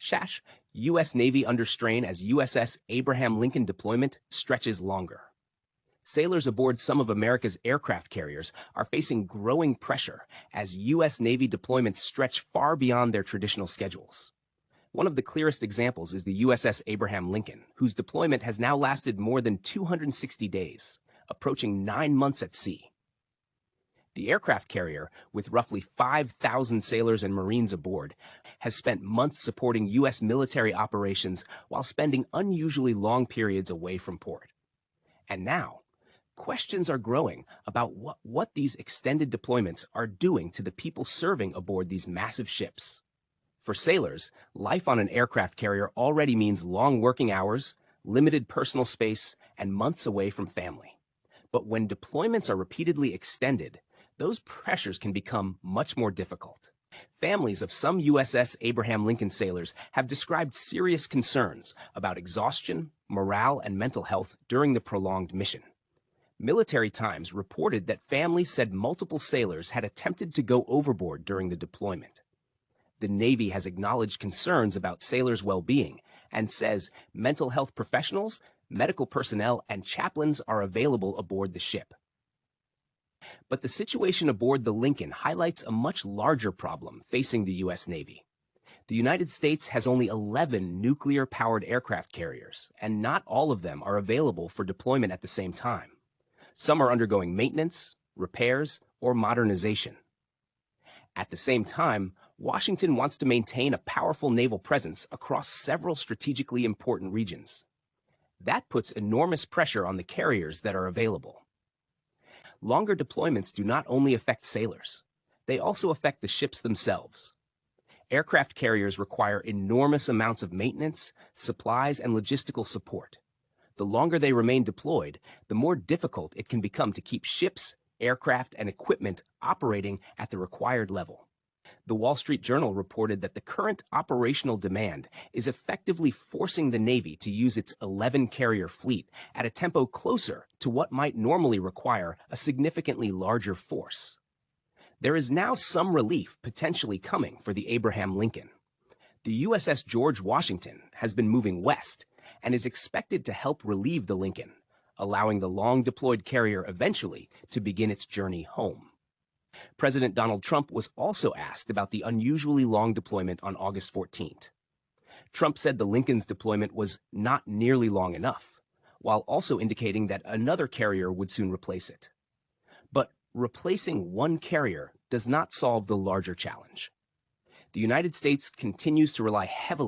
Shash, U.S. Navy under strain as USS Abraham Lincoln deployment stretches longer. Sailors aboard some of America's aircraft carriers are facing growing pressure as U.S. Navy deployments stretch far beyond their traditional schedules. One of the clearest examples is the USS Abraham Lincoln, whose deployment has now lasted more than 260 days, approaching 9 months at sea. The aircraft carrier, with roughly 5,000 sailors and Marines aboard, has spent months supporting U.S. military operations while spending unusually long periods away from port. And now, questions are growing about what these extended deployments are doing to the people serving aboard these massive ships. For sailors, life on an aircraft carrier already means long working hours, limited personal space, and months away from family. But when deployments are repeatedly extended, those pressures can become much more difficult. Families of some USS Abraham Lincoln sailors have described serious concerns about exhaustion, morale, and mental health during the prolonged mission. Military Times reported that families said multiple sailors had attempted to go overboard during the deployment. The Navy has acknowledged concerns about sailors' well-being and says mental health professionals, medical personnel, and chaplains are available aboard the ship. But the situation aboard the Lincoln highlights a much larger problem facing the U.S. Navy. The United States has only 11 nuclear-powered aircraft carriers, and not all of them are available for deployment at the same time. Some are undergoing maintenance, repairs, or modernization. At the same time, Washington wants to maintain a powerful naval presence across several strategically important regions. That puts enormous pressure on the carriers that are available. Longer deployments do not only affect sailors, they also affect the ships themselves. Aircraft carriers require enormous amounts of maintenance, supplies, and logistical support. The longer they remain deployed, the more difficult it can become to keep ships, aircraft, and equipment operating at the required level. The Wall Street Journal reported that the current operational demand is effectively forcing the Navy to use its 11-carrier fleet at a tempo closer to what might normally require a significantly larger force. There is now some relief potentially coming for the Abraham Lincoln. The USS George Washington has been moving west and is expected to help relieve the Lincoln, allowing the long-deployed carrier eventually to begin its journey home. President Donald Trump was also asked about the unusually long deployment on August 14th. Trump said the Lincoln's deployment was not nearly long enough, while also indicating that another carrier would soon replace it. But replacing one carrier does not solve the larger challenge. The United States continues to rely heavily